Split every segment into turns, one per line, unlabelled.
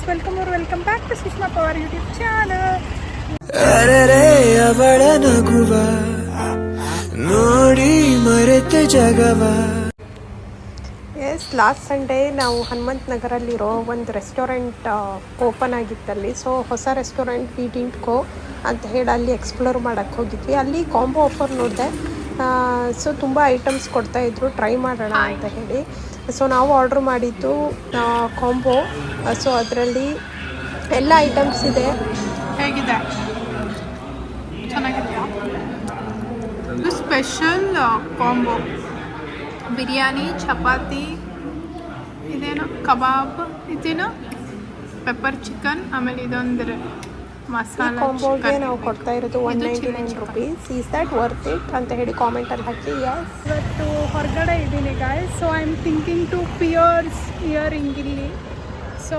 Welcome back to Sushma Power YouTube channel.
ಅವಳ ನಗುವ ನೋಡಿ ಮರೆತ ಜಗವ.
ಎಸ್, ಲಾಸ್ಟ್ ಸಂಡೇ ನಾವು ಹನುಮಂತ ನಗರಲ್ಲಿರೋ ಒಂದು ರೆಸ್ಟೋರೆಂಟ್ ಓಪನ್ ಆಗಿತ್ತಲ್ಲಿ. ಸೊ ಹೊಸ ರೆಸ್ಟೋರೆಂಟ್ ವಿ ಡಿಂಟ್ ಗೋ ಅಂತ ಹೇಳಿ ಅಲ್ಲಿ ಎಕ್ಸ್ಪ್ಲೋರ್ ಮಾಡೋಕ್ಕೆ ಹೋಗಿದ್ವಿ. ಅಲ್ಲಿ ಕಾಂಬೋ ಆಫರ್ ನೋಡಿದೆ. ಸೊ ತುಂಬ ಐಟಮ್ಸ್ ಕೊಡ್ತಾಯಿದ್ರು, ಟ್ರೈ ಮಾಡೋಣ ಅಂತ ಹೇಳಿ. ಸೊ ನಾವು ಆರ್ಡ್ರ್ ಮಾಡಿದ್ದು ಕಾಂಬೋ. ಸೊ ಅದರಲ್ಲಿ ಎಲ್ಲ ಐಟಮ್ಸ್ ಇದೆ.
ಹೇಗಿದೆ? ಚೆನ್ನಾಗಿದೆಯಾ? ಇದು ಸ್ಪೆಷಲ್ ಕಾಂಬೋ. ಬಿರಿಯಾನಿ, ಚಪಾತಿ, ಇದೇನೋ ಕಬಾಬ್, ಇದೇನೋ ಪೆಪ್ಪರ್ ಚಿಕನ್, ಆಮೇಲೆ ಇದೊಂದು ಮಸಾಲ
ಕಾಂಬೋಗೆ ನಾವು ಕೊಡ್ತಾ ಇರೋದು 199 rupees. Is that worth it ಅಂತ ಹೇಳಿ ಕಾಮೆಂಟಲ್ಲಿ ಹಾಕಿ. ಎಸ್, ಇವತ್ತು ಹೊರಗಡೆ ಇದ್ದೀನಿ guys. So I am thinking to pierce earring ಇಲ್ಲಿ. ಸೊ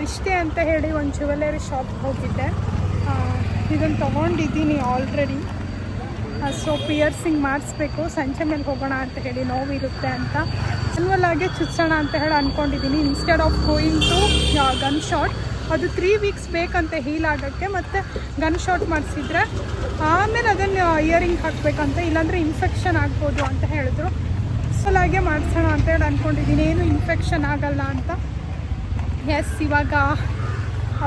ರಿಶ್ತೆ ಅಂತ ಹೇಳಿ ಒಂದು ಜ್ಯುವೆಲರಿ ಶಾಪ್ಗೆ ಹೋಗಿದ್ದೆ. ಇದನ್ನು ತೊಗೊಂಡಿದ್ದೀನಿ ಆಲ್ರೆಡಿ. ಸೊ ಪಿಯರ್ಸಿಂಗ್ ಮಾಡಿಸ್ಬೇಕು, ಸಂಜೆ ಮೇಲೆ ಹೋಗೋಣ ಅಂತ ಹೇಳಿ, ನೋವಿರುತ್ತೆ ಅಂತ. ಆ್ಯನ್ವಲ್ ಆಗಿ ಚುಚ್ಚೋಣ ಅಂತ ಹೇಳಿ ಅಂದ್ಕೊಂಡಿದ್ದೀನಿ. Instead of going to gun shot. ಅದು 3 ವೀಕ್ಸ್ ಬೇಕಂತ ಹೀಲ್ ಆಗೋಕ್ಕೆ. ಮತ್ತು ಗನ್ ಶಾಟ್ ಮಾಡಿಸಿದ್ರೆ ಆಮೇಲೆ ಅದನ್ನು ಇಯರಿಂಗ್ ಹಾಕಬೇಕಂತ, ಇಲ್ಲಾಂದರೆ ಇನ್ಫೆಕ್ಷನ್ ಆಗ್ಬೋದು ಅಂತ ಹೇಳಿದ್ರು. ಸೊ ಹಾಗೆ ಮಾಡಿಸೋಣ ಅಂತೇಳಿ ಅಂದ್ಕೊಂಡಿದ್ದೀನಿ. ಏನು ಇನ್ಫೆಕ್ಷನ್ ಆಗಲ್ಲ ಅಂತ. ಎಸ್, ಇವಾಗ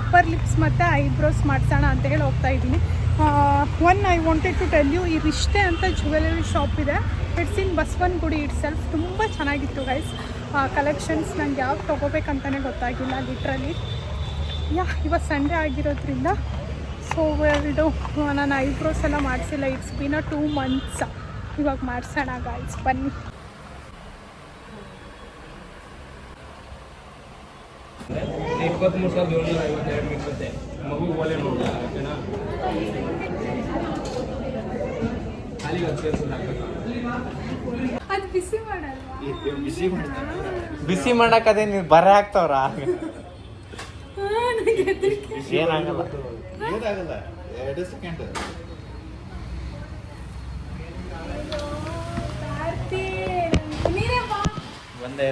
ಅಪ್ಪರ್ ಲಿಪ್ಸ್ ಮತ್ತು ಐಬ್ರೋಸ್ ಮಾಡಿಸೋಣ ಅಂತ ಹೇಳಿ ಹೋಗ್ತಾ ಇದ್ದೀನಿ. I wanted to tell you, ಈ ರಿಶ್ತೆ ಅಂತ ಜ್ಯುವೆಲರಿ ಶಾಪ್ ಇದೆ. It's in Basavanagudi itself. ತುಂಬ ಚೆನ್ನಾಗಿತ್ತು ಗೈಸ್ ಕಲೆಕ್ಷನ್ಸ್. ನಂಗೆ ಯಾವ್ದು ತೊಗೋಬೇಕಂತಲೇ ಗೊತ್ತಾಗಿಲ್ಲ ಲಿಟ್ರಲಿ. ಇವತ್ತು ಸಂಡೇ ಆಗಿರೋದ್ರಿಂದ ಸೊ ವೆಲ್ಡು ನಾನು ಐಬ್ರೋಸ್ ಎಲ್ಲ ಮಾಡಿಸಿಲ್ಲ. It's been 2 months. ಇವಾಗ ಮಾಡಿಸೋಣ ಗೈಸ್, ಬನ್ನಿ.
ಮಗು ಒಲೆ
ಬಿಸಿ ಮಾಡಕ್ಕದೇ ನೀವು ಬರ ಹಾಕ್ತವ್ರ. ಏನಾಗಲ್ಲ,
ಏನಾಗಲ್ಲ. 2 ಸೆಕೆಂಡ್.
ಒಂದೇ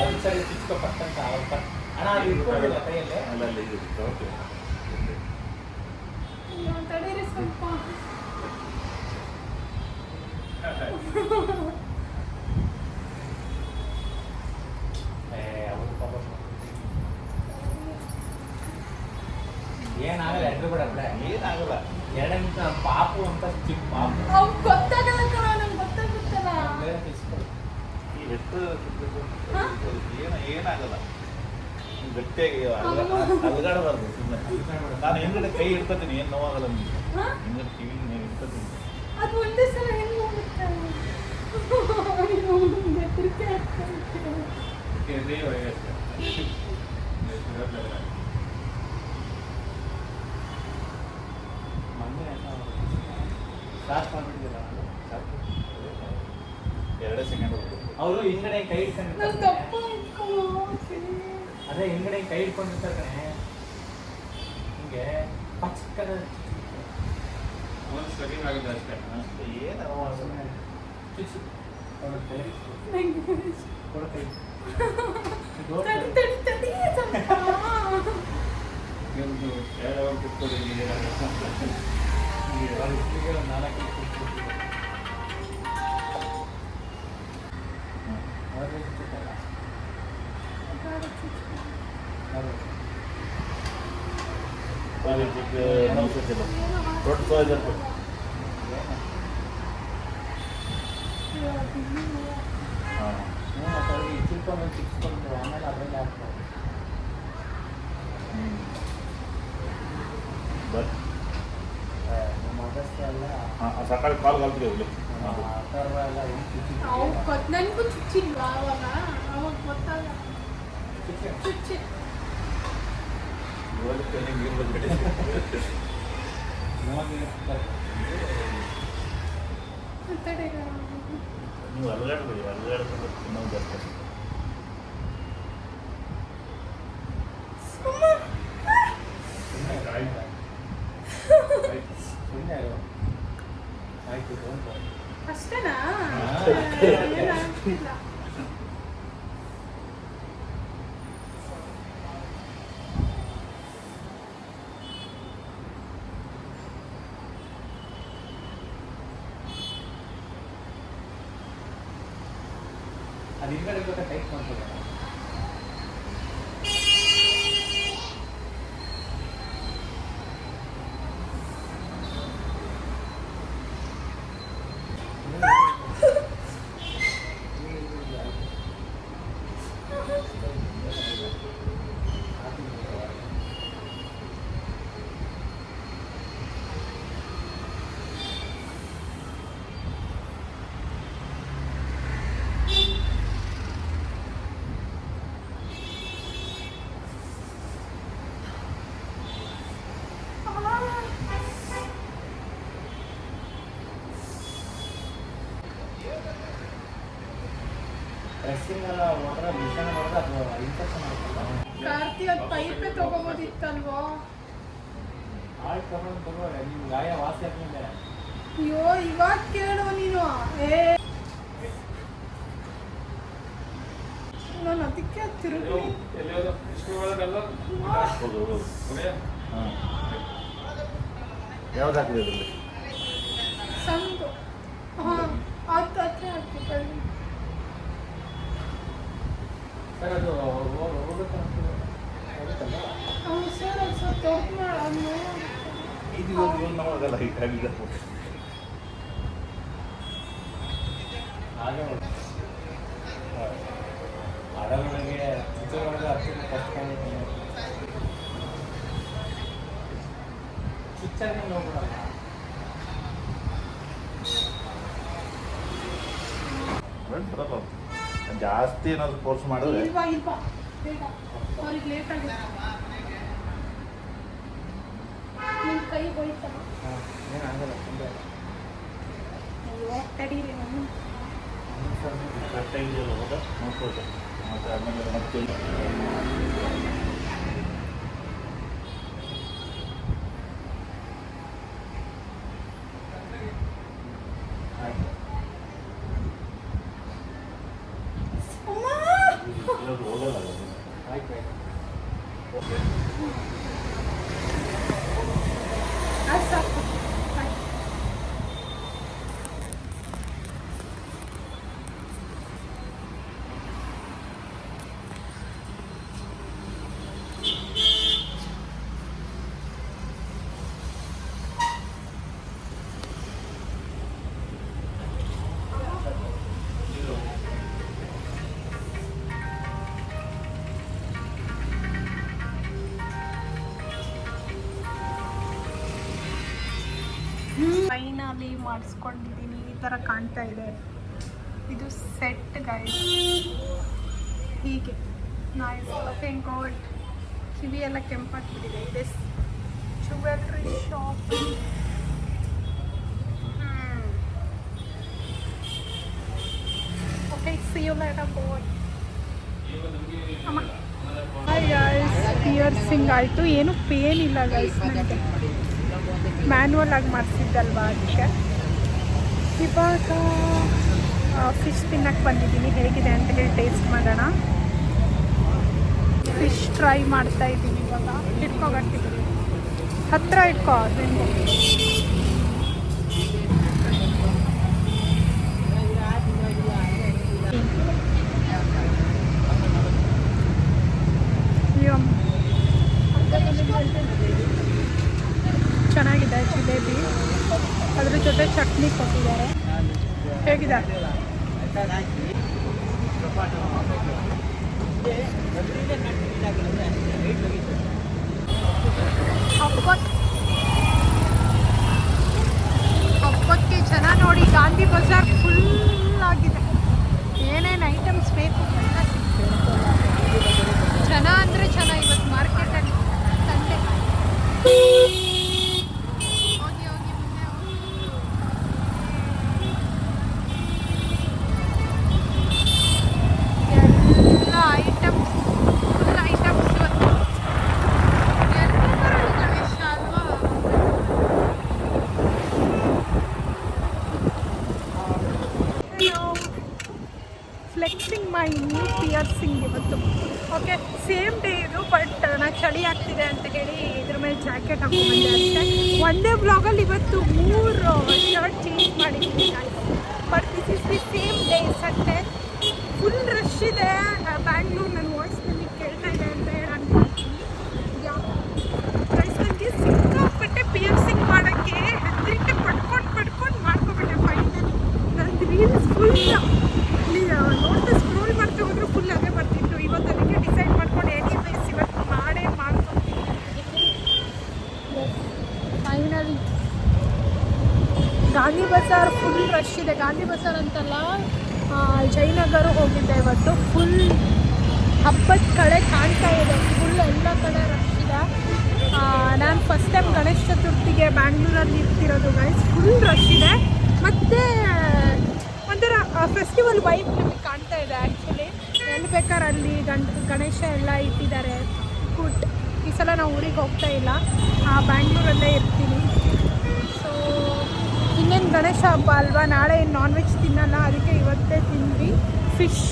ಒಂದ್ಸರಿ ಚುಚ್ಕೊ ಪಟ್ಟಂತ ಅಣ್ಣ ಅಲ್ಲಿ ಇಟ್ಕೊಂಡಿಲ್ಲ ಕೈಯಲ್ಲೇ. ಅಲ್ಲಲ್ಲಿ ಓಕೆ.
ತಡೀರಿ ಸ್ವಲ್ಪ.
ಏನಾಗಲ್ಲ, ಎಡ್ರು ಬಿಡ ಏನಾಗಲ್ಲ. 2 ನಿಮಿಷ ಪಾಪು ಅಂತ ಚಿಕ್ಕ ಪಾಪು.
ಗೊತ್ತಾಗಲ್ಲ ಕಣ, ನಂಗೆ ಗೊತ್ತಾಗುತ್ತಲ್ಲ.
ಎಷ್ಟು ಏನಾಗಲ್ಲ. ಗಟ್ಟಿಯಾಗಿ ಅಲ್ಗಾಡಬಾರ್ದು ಸುಮ್ಮನೆ. ನಾನು ಹಿಂಗಡೆ ಕೈ ಇಡ್ಕೊತೀನಿ, ಏನು ನೋವಾಗಲ್ಲ ನಿಮಗೆ. ಹಿಂಗಡೆ ಕಿವಿ ನೀವು ಇಡ್ಕೊತೀನಿ.
ಅದು ಒಂದೇ ಸಲ ಹೆಂಗೆ ಹೋಗುತ್ತೆ? ಬೆದರಿಕೆ ಆಗ್ತದೆ.
ಸ್ಟಾರ್ಟ್ ಮಾಡ್ಬಿಟ್ಟಿಲ್ಲ.
2 ಸೆಕೆಂಡ್
ಅವರು ಹಿಂಗಡೆ ಕೈ ಇಟ್ಕೊಂಡಿರ್ತಾರೆ. ಅದೇ ಹಿಂಗಡೆ ಕೈ ಇಟ್ಕೊಂಡಿರ್ತಾರೆ ಕಣೆ. ಹಿಂಗೆ ಪಚ್ಚಕ್ಕದ
ಒಂದು ಸೆಕೆಂಡ್ ಆಗಿದೆ ಅಷ್ಟೇ. ಏನು
ಚುಚ್ಚು ಕೊಡುತ್ತೆ. ಕೊಡುತ್ತೆ. ಚಿಕ್ಸ್ಕೊಂಡು ಆಮೇಲೆ ಅದರಲ್ಲಿ ಹಾಕ್ತಾರೆ. ನಮ್ಮ ಅಗಸ್ತ್ಯ ಎಲ್ಲ
ಸಕಾಲ ಕಾಲ್ ಕಲ್ತಿದೆ
ಅಥರ್ವ ಎಲ್ಲ ನನಗೂ ಚುಚ್ಚಿಲ್ವಾ ಅವಾಗ? ಅವಾಗ ಗೊತ್ತಾಗ ಚುಚ್ಚಿ
ನೀವು ಅಲ್ಗಾಡ್ಬೇಡಿ, ಅಲ್ಗಾಡ್ಕೊಂಡು ಇನ್ನೊಂದು ಜಾಸ್ತಿ.
ಅದು ಹಿಂಗಡೆ ಗೊತ್ತಾ ಟೈಪ್ ಮಾಡ್ಬೋದು. ಡ್ರೆಸ್ಸಿಂಗ್ ಎಲ್ಲ ಮಾತ್ರ ಮಿಷನ್ ಮಾಡಿದ್ರೆ ಅದು ಇನ್ಫೆಕ್ಷನ್ ಆಗುತ್ತಲ್ಲ.
ಕಾರ್ತಿ ಅದು ಪೈಪೇ ತಗೋಬೋದಿತ್ತಲ್ವಾ?
ಆಯ್ತು ತಗೊಂಡು ತಗೋಲ್ಲ, ನೀವು ಗಾಯ ವಾಸಿ ಆದ್ಮೇಲೆ
ಅಯ್ಯೋ ಇವಾಗ ಕೇಳು ನೀನು. ನಾನು ಅದಕ್ಕೆ ತಿರುಗಿ
ಯಾವ್ದು ಹಾಕಿದೆ ಇದರಲ್ಲಿ?
ಸಂದು ಹಾಂ ಅದು ಹತ್ರ ಹಾಕ್ಬೇಕು.
ಸರ್ ಅದು ಹೋಗುತ್ತಲ್ಲ.
ಅವ್ನು ಸರ್ ಅದು ಸ್ವಲ್ಪ ದೊಡ್ಡ ಮಾಡು.
ಇದು ನಮಗಲ್ಲ ಹೀಗಾಗಿದೆ.
ಹಾಗೆ ಅದರೊಳಗೆ ಚಿತ್ರೊಳಗೆ ಅಷ್ಟು ಕಷ್ಟ ಚುಚ್ಚಾಗಿ ನೋಡ್ಬಿಡಲ್ಲ.
ಜಾಸ್ತಿ ಏನಾದ್ರು ಕೋರ್ಸ್ ಮಾಡಿದ್ರೆ
ಇಲ್ವಾ ಇಲ್ವಾ ಬೇಡ, ಅವ್ರಿಗೆ ಲೇಟ್ ಆಗುತ್ತೆ. ನಿನ್ನ ಕೈ ಹೋಯ್ತಾ?
ಏನಾಗಲ್ಲ ತುಂಬ
ಅಯ್ಯೋ ತಡೀರಿ ನಾನು.
ಕರೆಕ್ಟಾಗಿದೆಯಲ್ಲ ಹೋದ ನೋಡ್ಬೋದು. ಮತ್ತೆ ಆಮೇಲೆ ಮತ್ತೆ
ಆಯ್ತು.
ಇರೋದು ಹೋಗಲ್ಲ ಅದು.
ಆಯ್ತು ಆಯ್ತು.
ಅದು ಸಾಕು. ಫೈನಲಿ ಮಾಡಿಸ್ಕೊಂಡಿದ್ದೀನಿ. ಈ ಥರ ಕಾಣ್ತಾ ಇದೆ. ಇದು ಸೆಟ್ ಗೈಸ್. ಹೀಗೆ ನೈಸ್ ಲುಕಿಂಗ್ ಗುಡ್. ಕಿವಿ ಎಲ್ಲ ಕೆಂಪಾಗ್ಬಿಟ್ಟಿದೆ. ಇದೆ jewellery shop. Okay, see you later bye. ಅಮ್ಮ ಹಾಯ್ ಗೈಸ್, ಪಿಯರ್ಸಿಂಗ್ ಆಯಿತು. ಏನು ಪೇನ್ ಇಲ್ಲ ಗೈಸ್. ನನಗೆ ಮ್ಯಾನ್ಯಲ್ ಆಗಿ ಮಾಡಿಸಿದ್ದಲ್ವಾ ಅದಕ್ಕೆ. ಇವಾಗ ಫಿಶ್ ತಿನ್ನಕ್ಕೆ ಬಂದಿದ್ದೀನಿ. ಹೇಗಿದೆ ಅಂತ ಹೇಳಿ ಟೇಸ್ಟ್ ಮಾಡೋಣ. ಫಿಶ್ ಟ್ರೈ ಮಾಡ್ತಾ ಇದ್ದೀನಿ ಇವಾಗ. ಇಟ್ಕೊಗಟ್ಟಿದ್ದೀನಿ, ಹತ್ತಿರ ಇಟ್ಕೋ ಅದನ್ನು. ಚೆನ್ನಾಗಿದೆ ಜಿಲೇಬಿ. ಅದ್ರ ಜೊತೆ ಚಟ್ನಿ ಕೊಟ್ಟಿದ್ದಾರೆ. ಹೇಗಿದೆ? ಹಬ್ಬಕ್ಕೆ ಜನ ನೋಡಿ. ಗಾಂಧಿ ಬಜಾರ್ ಫುಲ್ ಆಗಿದೆ. ಏನೇನು ಐಟಮ್ಸ್ ಬೇಕು ಎಲ್ಲ ಸಿಗ್ತದೆ. ಜನ ಅಂದರೆ ಜನ ಇವತ್ತು ಮಾರ್ಕೆಟಲ್ಲಿ. ಸಂಡೆ ಹೋಗಿ ಹೋಗಿ ಮುಂದೆ ಹೋಗಿ. ಎಲ್ಲ ಐಟಮ್ಸ್, ಫುಲ್ ಐಟಮ್ಸ್ ಇವತ್ತು. ಎಲ್ಲ ಬರೋದು ಗಣೇಶ ಅಲ್ವಾ? ಫ್ಲೆಕ್ಸಿಂಗ್ ಮೈ ನ್ಯೂ ಪಿಯರ್ಸಿಂಗ್ ಇವತ್ತು. ಓಕೆ, ಸೇಮ್ ಡೇ ಇದು. ಬಟ್ ನಾನು ಚಳಿ ಆಗ್ತಿದೆ ಅಂತ ಹೇಳಿ ಇದ್ರ ಮೇಲೆ ಜಾಕೆಟ್ ಹಾಕೊಂಡ್ಬಂದೆ ಅಷ್ಟೇ. ಒಂದೇ ಬ್ಲಾಗಲ್ಲಿ ಇವತ್ತು 3 ಶರ್ಟ್ ಚೇಂಜ್ ಮಾಡಿದ್ದೀನಿ. But this is the same day Sunday. Full rush ಇದೆ ಬ್ಯಾಂಗ್ಳೂರ್. ನನ್ನ ವಾಯ್ಸ್ ನಿಮಗೆ ಕೇಳ್ತಾ ಇದೆ ಅಂತ ಹೇಳಿ ಅನ್ಕೊಳ್ತೀನಿ. ಗೈಸ್ ನನಗೆ ಸಿಕ್ಕಾಪಟ್ಟೆ ಪಿಯರ್ಸಿಂಗ್ ಮಾಡೋಕ್ಕೆ ಹೆದರಿಕೆ ಪಡ್ಕೊಂಡು ಮಾಡ್ಕೊಬಿಟ್ಟೆ ಫೈನಲಿ. ನಂದು ರೀಲ್ಸ್ ಫುಲ್ ನೋಡ್ತಾ ಸ್ಕ್ರೋಲ್ ಮಾಡ್ತಾ ಹೋದ್ರೆ ಫುಲ್ ಅದೇ ಬರ್ತಿತ್ತು. ಇವತ್ತು ಅದಕ್ಕೆ ಡಿಸೈಡ್ ಮಾಡ್ಕೊಂಡು ಎನಿವೇಸ್ ಇವತ್ತು ಮಾಡ್ಕೊತೀನಿ. Finally Gandhi Bazaar full rush ಇದೆ. ಗಾಂಧಿ ಬಜಾರ್ ಅಂತಲ್ಲ, ಜಯನಗರ ಹೋಗಿದ್ದೆ ಇವತ್ತು. ಫುಲ್ ಹಬ್ಬದ ಕಡೆ ಕಾಣ್ತಾ ಇದೆ, ಫುಲ್ ಎಲ್ಲ ಕಡೆ ರಶ್ ಇದೆ. ನಾನು ಫಸ್ಟ್ ಟೈಮ್ ಗಣೇಶ ಚತುರ್ಥಿಗೆ ಬ್ಯಾಂಗ್ಳೂರಲ್ಲಿ ಇರ್ತಿರೋದು ಗೈಸ್. ಫುಲ್ ರಶ್ ಇದೆ ಮತ್ತು ಒಂಥರ ಫೆಸ್ಟಿವಲ್ ವೈಬ್ ನಮಗೆ ಕಾಣ್ತಾ ಇದೆ ಆ್ಯಕ್ಚುಲಿ. ಎಲ್ಲಿ ಬೇಕಾದ್ರೆ ಅಲ್ಲಿ ಗಣೇಶ ಎಲ್ಲ ಇಟ್ಟಿದ್ದಾರೆ. ಗುಡ್. ಈ ಸಲ ನಾವು ಊರಿಗೆ ಹೋಗ್ತಾ ಇಲ್ಲ, ಬ್ಯಾಂಗ್ಳೂರಲ್ಲೇ ಇರ್ತೀನಿ. ಸೊ ಇನ್ನೇನು ಗಣೇಶ ಹಬ್ಬ ಅಲ್ವಾ, ನಾಳೆ ನಾನ್ ವೆಜ್ ತಿನ್ನಲ್ಲ, ಅದಕ್ಕೆ ಇವತ್ತೇ ತಿಂದ್ವಿ ಫಿಶ್.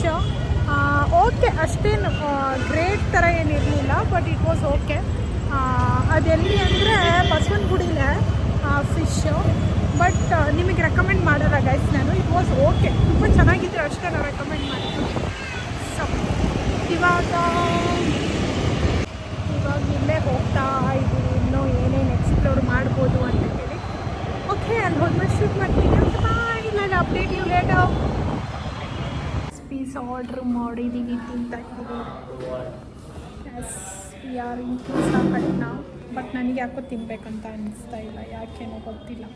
ಓಕೆ, ಅಷ್ಟೇನು ಗ್ರೇಟ್ ಥರ ಏನಿರಲಿಲ್ಲ, ಬಟ್ ಇಟ್ ವಾಸ್ ಓಕೆ. ಅದೆಲ್ಲಿ ಅಂದರೆ ಬಸವನಗುಡಿಲೇ ಫಿಶ್ಶು. ಬಟ್ ನಿಮಗೆ ರೆಕಮೆಂಡ್ ಮಾಡಲ್ಲ ಗೈಸ್ ನಾನು. ಇಟ್ ವಾಸ್ ಓಕೆ, ತುಂಬ ಚೆನ್ನಾಗಿದ್ರೆ ಅಷ್ಟೇ ನಾವು ರೆಕಮೆಂಡ್ ಮಾಡ್ತೀವಿ. ಸೊ ಇವಾಗ ಇಲ್ಲೇ ಹೋಗ್ತಾ ಇದ್ದೀವಿ, ಇನ್ನೂ ಏನೇನು ಎಕ್ಸ್ಪ್ಲೋರ್ ಮಾಡ್ಬೋದು ಅಂತ ಹೇಳಿ. ಓಕೆ, ಅಲ್ಲಿ ಹೋದ್ಮೇಲೆ ಶೂಟ್ ಮಾಡ್ತೀನಿ. ಬಾಯ್, ನಾನು update you later. Piece order ಮಾಡಿದ್ದೀವಿ, ತಿಂತಾ ಇದ್ದೀವಿ. ಎಸ್, ಯಾರು ಈ ಪೀಸಾ ಕಟ್ ನಾವು. ಬಟ್ ನನಗೆ ಯಾಕೋ ತಿನ್ನಬೇಕಂತ ಅನ್ನಿಸ್ತಾ ಇಲ್ಲ, ಯಾಕೇನೋ ಗೊತ್ತಿಲ್ಲ.